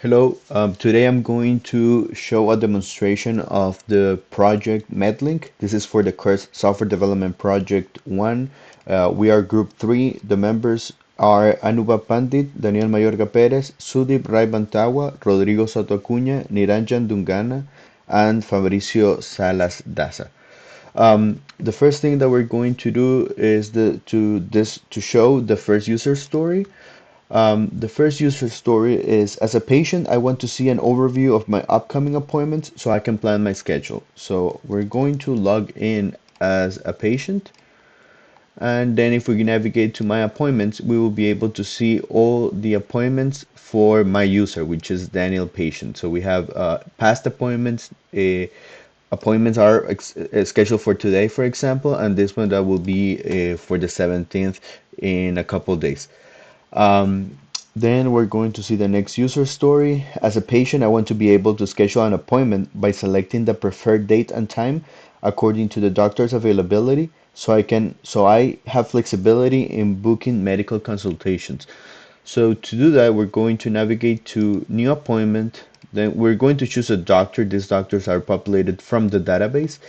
Hello, today I'm going to show a demonstration of the project MedLink. This is for the course Software Development Project 1. We are Group 3. The members are Anubhav Pandit, Daniel Mayorga Perez, Sudeep Bantawa, Rodrigo Soto Acuna, Niranjan Dhungana, and Fabricio Salas Daza. The first thing that we're going to do is to show the first user story. The first user story is, as a patient, I want to see an overview of my upcoming appointments so I can plan my schedule. So we're going to log in as a patient, and then if we navigate to my appointments, we will be able to see all the appointments for my user, which is Daniel patient. So we have past appointments. Appointments are scheduled for today, for example, and this one that will be for the 17th in a couple days. Um, then we're going to see the next user story. As a patient, I want to be able to schedule an appointment by selecting the preferred date and time according to the doctor's availability, so I have flexibility in booking medical consultations. So to do that, we're going to navigate to new appointment. Then we're going to choose a doctor. These doctors are populated from the database.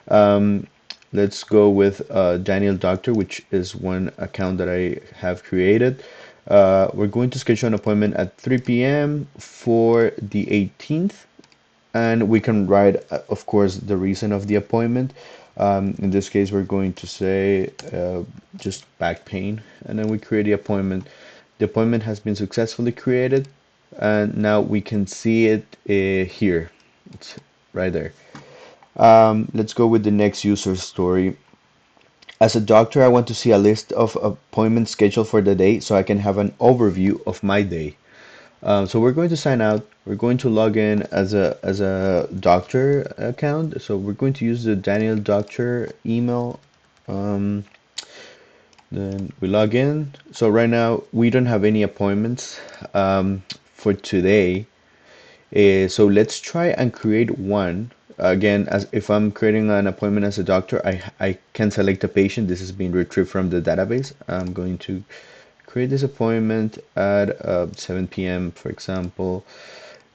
Um, let's go with Daniel Doctor, which is one account that I have created. We're going to schedule an appointment at 3 p.m. for the 18th, and we can write, of course, the reason of the appointment. In this case, we're going to say just back pain, and then we create the appointment. The appointment has been successfully created, and now we can see it here. It's right there. Let's go with the next user story. As a doctor, I want to see a list of appointments scheduled for the day so I can have an overview of my day. So we're going to sign out. We're going to log in as a doctor account. So we're going to use the Daniel Doctor email. Um, then we log in. So right now we don't have any appointments for today. So let's try and create one. Again, as if I'm creating an appointment as a doctor, I can select a patient. This is being retrieved from the database. I'm going to create this appointment at 7 p.m. for example,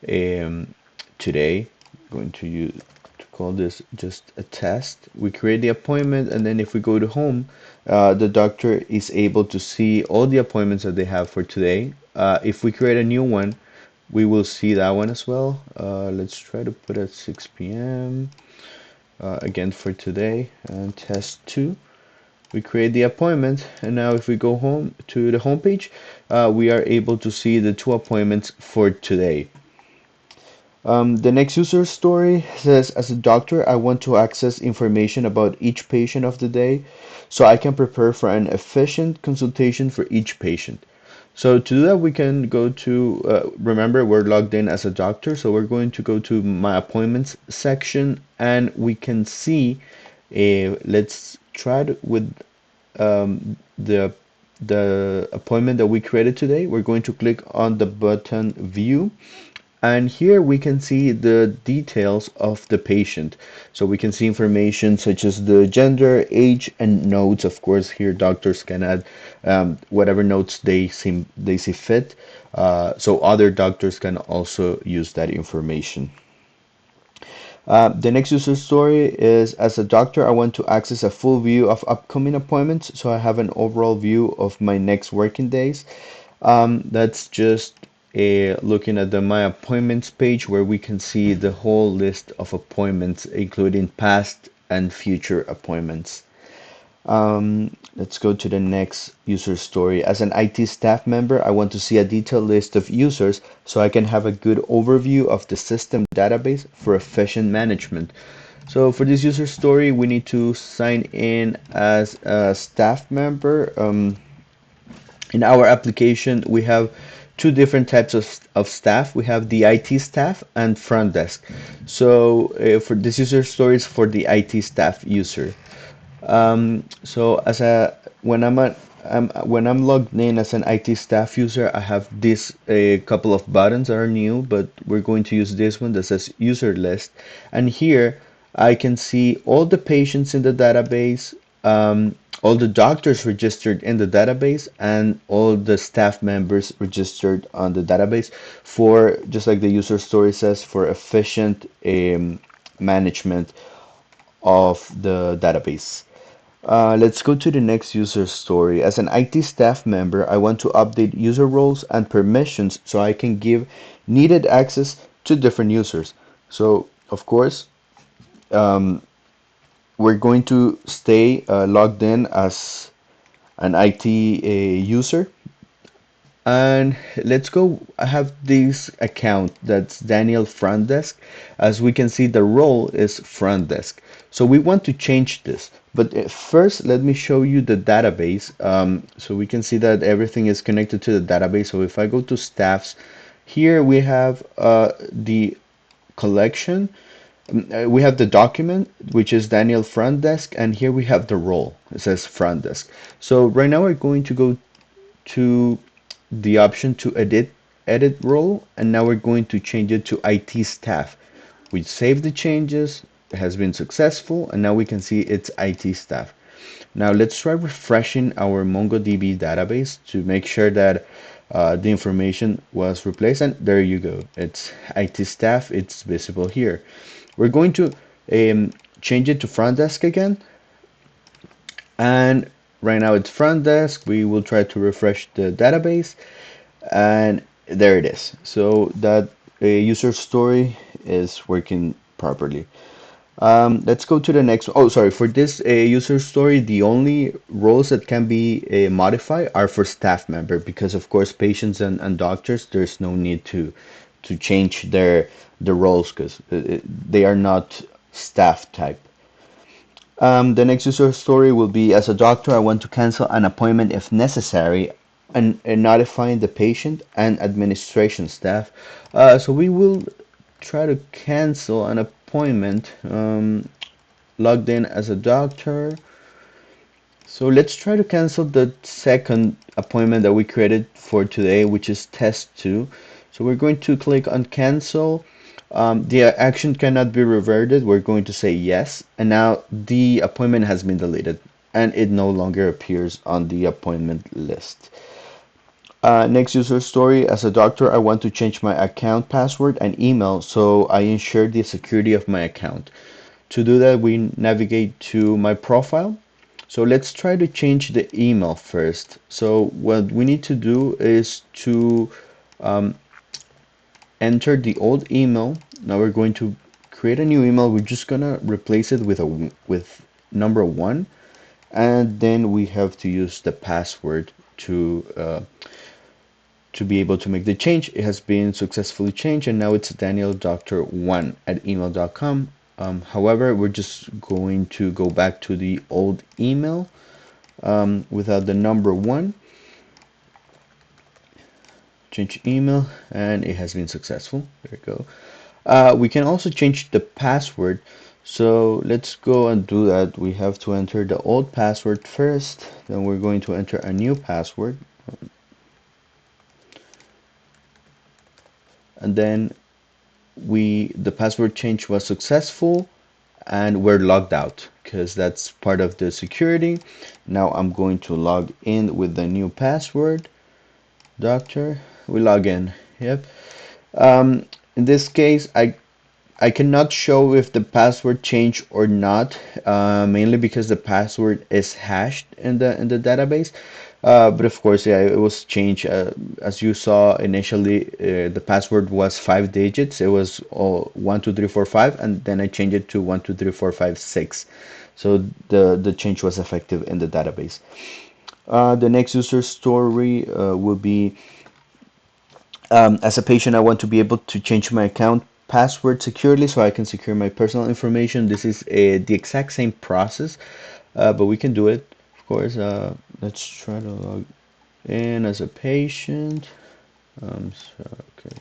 um, today. I'm going to call this just a test. We create the appointment, and then if we go to home, the doctor is able to see all the appointments that they have for today. If we create a new one, we will see that one as well. Let's try to put at 6 p.m. Again for today, and test 2. We create the appointment, and now if we go home to the home page, we are able to see the 2 appointments for today. The next user story says, as a doctor, I want to access information about each patient of the day so I can prepare for an efficient consultation for each patient. So to do that, we can go to, remember, we're logged in as a doctor, so we're going to go to my appointments section, and we can see, let's try it with um, the the appointment that we created today. We're going to click on the button view, and here we can see the details of the patient. So we can see information such as the gender, age, and notes. Of course, here doctors can add whatever notes they see fit. So other doctors can also use that information. The next user story is, as a doctor, I want to access a full view of upcoming appointments so I have an overall view of my next working days. That's just looking at the My Appointments page where we can see the whole list of appointments, including past and future appointments. Let's go to the next user story. As an IT staff member, I want to see a detailed list of users so I can have a good overview of the system database for efficient management. So for this user story, we need to sign in as a staff member. In our application, we have two different types of staff. We have the IT staff and front desk. So for this user story is for the IT staff user. So as a when I'm logged in as an IT staff user, I have this a couple of buttons that are new, but we're going to use this one that says user list. And here I can see all the patients in the database, all the doctors registered in the database and all the staff members registered on the database for, just like the user story says, for efficient management of the database. Let's go to the next user story. As an IT staff member, I want to update user roles and permissions so I can give needed access to different users. So, of course, um, we're going to stay logged in as an IT user. And let's go. I have this account that's Daniel Front Desk. As we can see, the role is Front Desk. So we want to change this. But first, let me show you the database. So we can see that everything is connected to the database. So if I go to staffs, here we have the collection. We have the document, which is Daniel Front Desk, and here we have the role. It says Front Desk. So right now we're going to go to the option to edit role, and now we're going to change it to IT staff. We save the changes, it has been successful, and now we can see it's IT staff. Now let's try refreshing our MongoDB database to make sure that the information was replaced, and there you go, it's IT staff, it's visible here. We're going to change it to front desk again, and right now it's front desk. We will try to refresh the database, and there it is. So that user story is working properly. Let's go to the next. Oh, sorry. For this user story, the only roles that can be modified are for staff member, because of course patients and doctors, there's no need to change the roles because they are not staff type. The next user story will be, as a doctor, I want to cancel an appointment if necessary, and notifying the patient and administration staff. So we will try to cancel an appointment, logged in as a doctor. So let's try to cancel the second appointment that we created for today, which is test 2. So we're going to click on cancel. The action cannot be reverted. We're going to say yes. And now the appointment has been deleted and it no longer appears on the appointment list. Next user story. As a doctor, I want to change my account password and email so I ensure the security of my account. To do that, we navigate to my profile. So let's try to change the email first. So what we need to do is to enter the old email. Now we're going to create a new email. We're just gonna replace it with number 1, and then we have to use the password to be able to make the change. It has been successfully changed, and now it's daniel.1@email.com. However, we're just going to go back to the old email without the number 1. Change email, and it has been successful. There we go. We can also change the password. So let's go and do that. We have to enter the old password first. Then we're going to enter a new password. And then the password change was successful, and we're logged out because that's part of the security. Now I'm going to log in with the new password. Doctor, we log in. Yep. In this case, I cannot show if the password changed or not, mainly because the password is hashed in the database. But of course, yeah, it was changed. As you saw initially, the password was 5 digits. It was 1 2 3 4 5, and then I changed it to 1 2 3 4 5 6. So the change was effective in the database. The next user story will be, as a patient, I want to be able to change my account password securely so I can secure my personal information. This is the exact same process, but we can do it, of course. Let's try to log in as a patient. Okay.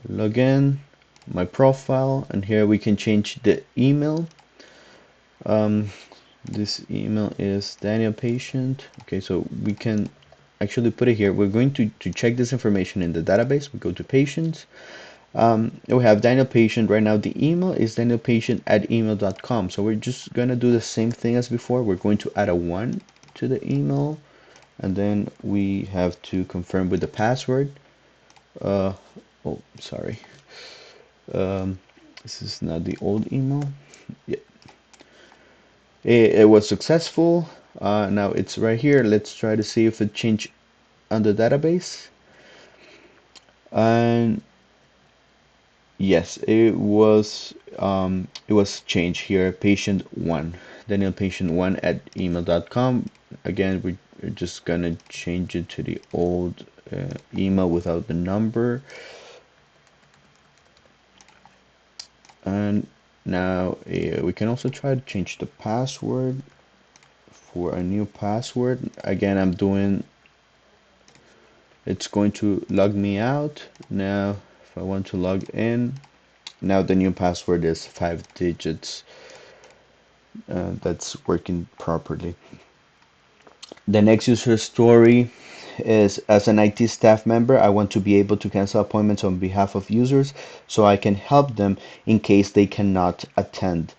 Log in, my profile, and here we can change the email. This email is Daniel Patient. Okay, so we can actually put it here. We're going to check this information in the database. We go to patients, We have Daniel Patient right now. The email is danielpatient@email.com. So we're just gonna do the same thing as before. We're going to add a one to the email, and then we have to confirm with the password. Uh, oh, sorry. Um, this is not the old email. Yeah, it was successful. Now it's right here. Let's try to see if it changed on the database. And yes, it was changed here. Patient one, Daniel patient one at email.com. Again, we're just gonna change it to the old email without the number. And now we can also try to change the password for a new password. Again, it's going to log me out. Now, if I want to log in, now the new password is 5 digits. That's working properly. The next user story is, as an IT staff member, I want to be able to cancel appointments on behalf of users so I can help them in case they cannot attend.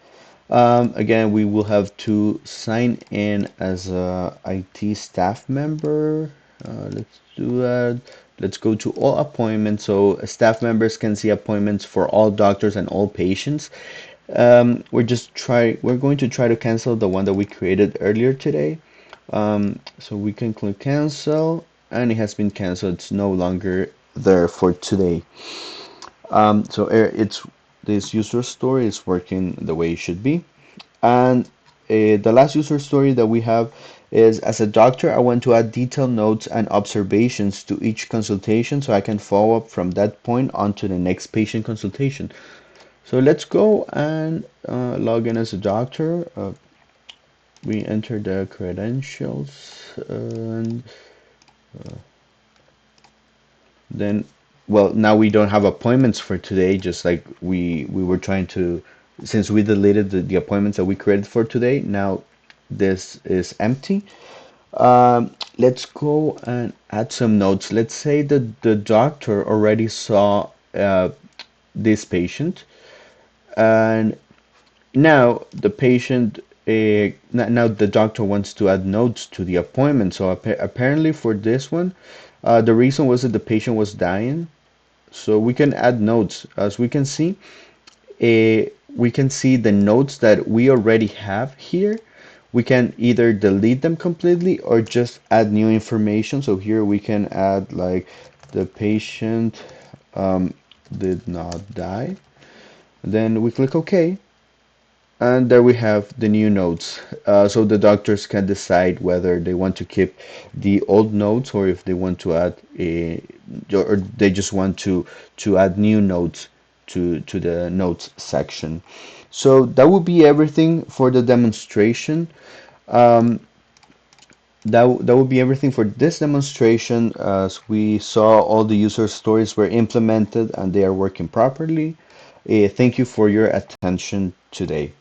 Again, we will have to sign in as a IT staff member. Let's do that. Let's go to all appointments so staff members can see appointments for all doctors and all patients. We're going to try to cancel the one that we created earlier today. So we can click cancel, and it has been canceled. It's no longer there for today. So it's this user story is working the way it should be. And the last user story that we have is, as a doctor, I want to add detailed notes and observations to each consultation so I can follow up from that point on to the next patient consultation. So let's go and log in as a doctor. We enter the credentials, and then, well, now we don't have appointments for today, just like we were trying to, since we deleted the appointments that we created for today. Now this is empty. Let's go and add some notes. Let's say that the doctor already saw this patient, and now the patient, now the doctor wants to add notes to the appointment. So apparently for this one, the reason was that the patient was dying. So we can add notes. As we can see the notes that we already have here. We can either delete them completely or just add new information. So here we can add like the patient did not die. Then we click OK. And there we have the new notes. So the doctors can decide whether they want to keep the old notes or if they want to add or they just want to add new notes to the notes section. So that will be everything for the demonstration. Um, that will be everything for this demonstration. As we saw, all the user stories were implemented and they are working properly. Thank you for your attention today.